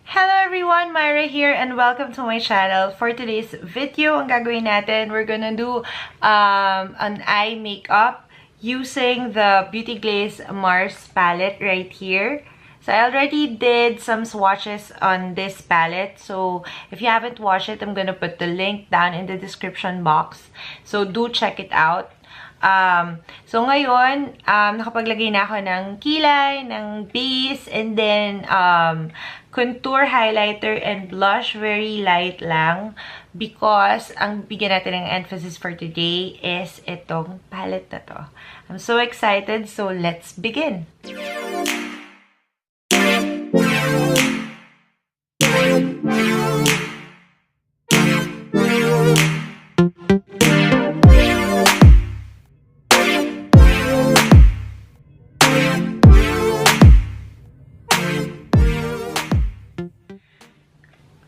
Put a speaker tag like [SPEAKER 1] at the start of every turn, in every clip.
[SPEAKER 1] Hello everyone, Myra here and welcome to my channel. For today's video, ang gagawin natin, we're gonna do an eye makeup using the Beauty Glazed Mars palette right here. So I already did some swatches on this palette. So if you haven't watched it, I'm gonna put the link down in the description box. So do check it out. So ngayon, nakapaglagay na ako ng kilay, ng base, and then contour, highlighter, and blush. Very light lang because ang bigyan natin ng emphasis for today is itong palette na to. I'm so excited, so let's begin!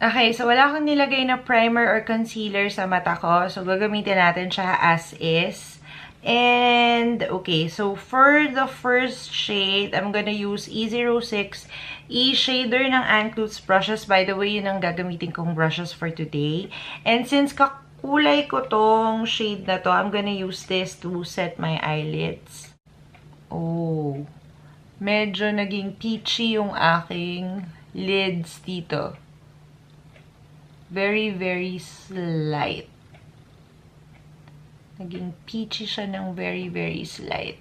[SPEAKER 1] Okay, so wala akong nilagay na primer or concealer sa mata ko. So, gagamitin natin siya as is. And, okay, so for the first shade, I'm gonna use E06 E-Shader ng Anclutes brushes. By the way, yun ang gagamitin kong brushes for today. And since kakulay ko tong shade na to, I'm gonna use this to set my eyelids. Oh, medyo naging peachy yung aking lids dito. Very, very slight. Naging peachy siya ng very, very slight.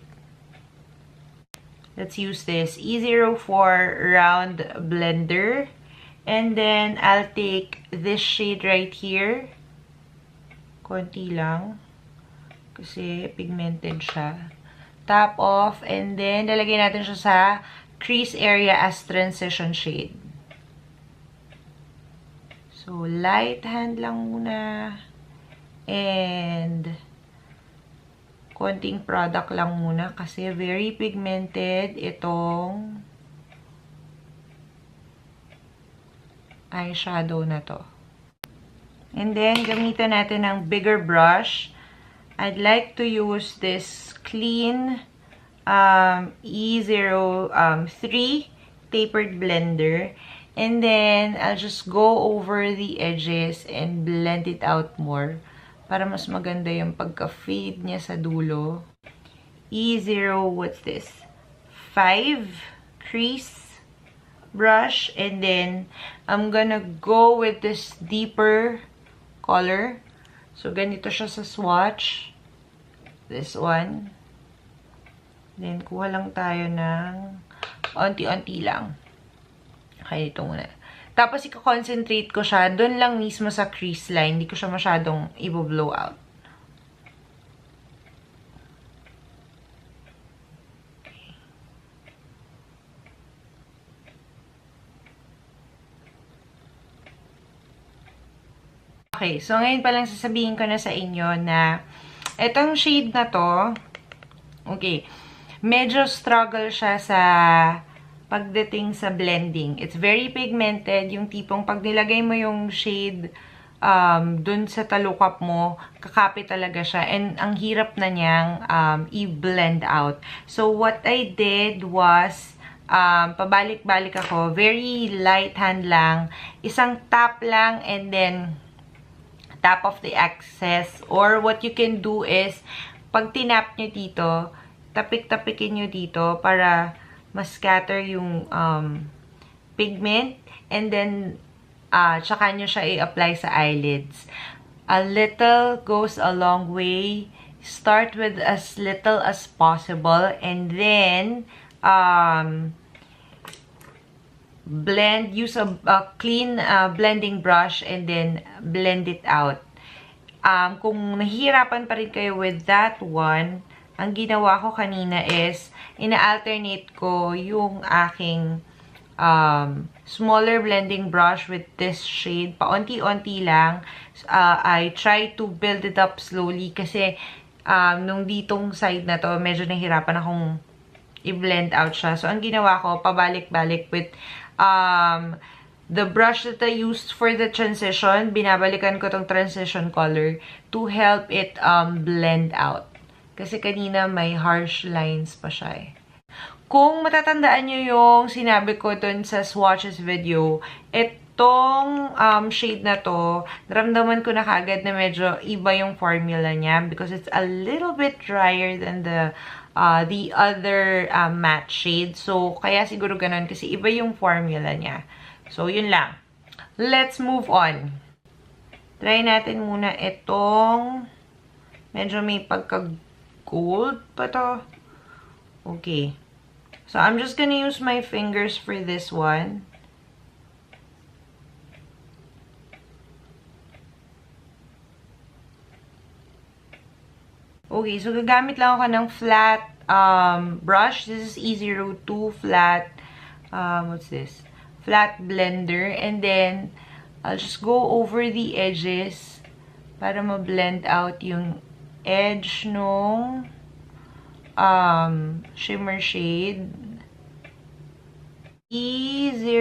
[SPEAKER 1] Let's use this E04 Round Blender. And then, I'll take this shade right here. Konti lang. Kasi pigmented siya. Tap off. And then, lalagay natin siya sa crease area as transition shade. So, light hand lang muna. And, konting product lang muna kasi very pigmented itong eyeshadow na to. And then, gamitan natin ng bigger brush. I'd like to use this clean E03 tapered blender. And then, I'll just go over the edges and blend it out more para mas maganda yung pagka-fade niya sa dulo. what's this? 5 crease brush. And then, I'm gonna go with this deeper color. So, ganito siya sa swatch. This one. Then, kuha lang tayo ng onti-onti lang. Okay, ito muna. Tapos, i-concentrate ko siya doon lang mismo sa crease line. Hindi ko siya masyadong i-blow out. Okay, so ngayon pa lang sasabihin ko na sa inyo na itong shade na to, okay, medyo struggle siya sa pagdating sa blending. It's very pigmented. Yung tipong pag nilagay mo yung shade dun sa talukap mo, kakapit talaga siya. And ang hirap na niyang i-blend out. So, what I did was, pabalik-balik ako. Very light hand lang. Isang tap lang and then tap of the excess. Or what you can do is, pag tinap nyo dito, tapik-tapikin nyo dito para mas scatter yung pigment, and then tsaka nyo siya i-apply sa eyelids. A little goes a long way. Start with as little as possible, and then blend, use a clean blending brush, and then blend it out. Kung nahihirapan pa rin kayo with that one, ang ginawa ko kanina is, ina-alternate ko yung aking smaller blending brush with this shade. Paunti-unti lang. I try to build it up slowly kasi nung ditong side na to, medyo nahirapan akong i-blend out siya. So, ang ginawa ko, pabalik-balik with the brush that I used for the transition. Binabalikan ko tong transition color to help it blend out. Kasi kanina may harsh lines pa siya eh. Kung matatandaan nyo yung sinabi ko dun sa Swatches video, itong shade na to, naramdaman ko na kagad na medyo iba yung formula niya because it's a little bit drier than the other matte shade. So, kaya siguro ganun kasi iba yung formula niya. So, yun lang. Let's move on. Try natin muna itong medyo may pagka-gold pa to. Okay. So, I'm just gonna use my fingers for this one. Okay, so gagamit lang ako ng flat brush. This is E02 flat, what's this? Flat blender. And then, I'll just go over the edges para ma-blend out yung edge nung shimmer shade. E09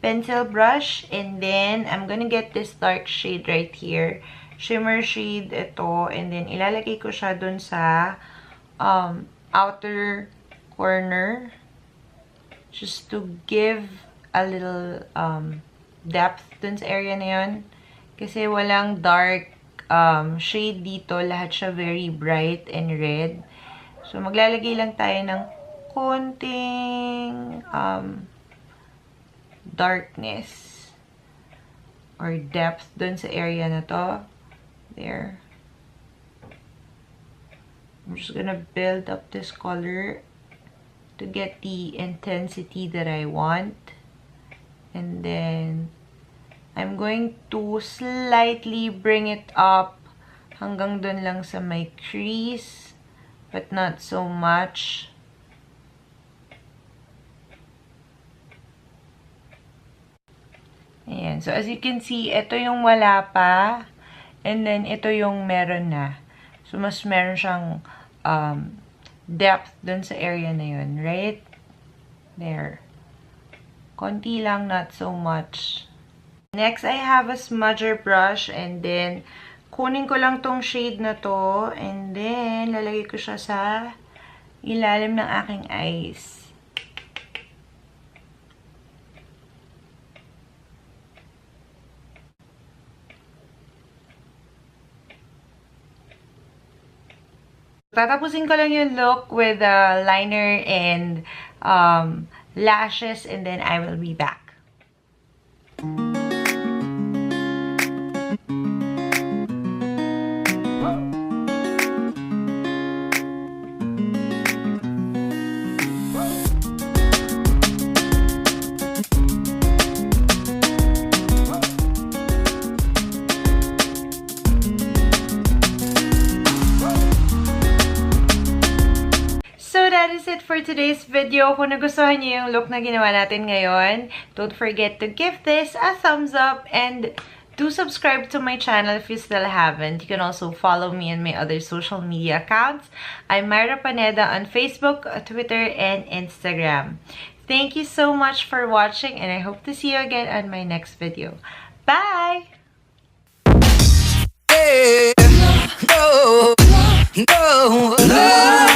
[SPEAKER 1] pencil brush. And then, I'm gonna get this dark shade right here. Shimmer shade ito. And then, ilalagay ko siya dun sa outer corner. Just to give a little depth dun sa area na yun. Kasi walang dark shade dito. Lahat siya very bright and red. So, maglalagay lang tayo ng konting darkness or depth dun sa area na to. There. I'm just gonna build up this color to get the intensity that I want. And then, I'm going to slightly bring it up hanggang dun lang sa my crease, but not so much. Ayan. So, as you can see, ito yung wala pa. And then, ito yung meron na. So, mas meron siyang depth dun sa area na yun. Right? There. Konti lang, not so much. Next, I have a smudger brush. And then, kunin ko lang tong shade na to. And then, lalagay ko siya sa ilalim ng aking eyes. Tatapusin ko lang yung look with a liner and lashes, and then I will be back. That is it for today's video. Kung nagustuhan niyo yung look na ginawa natin ngayon, don't forget to give this a thumbs up and do subscribe to my channel if you still haven't. You can also follow me on my other social media accounts. I'm Myra on Facebook, Twitter, and Instagram. Thank you so much for watching, and I hope to see you again on my next video. Bye! Hey, no, no, no.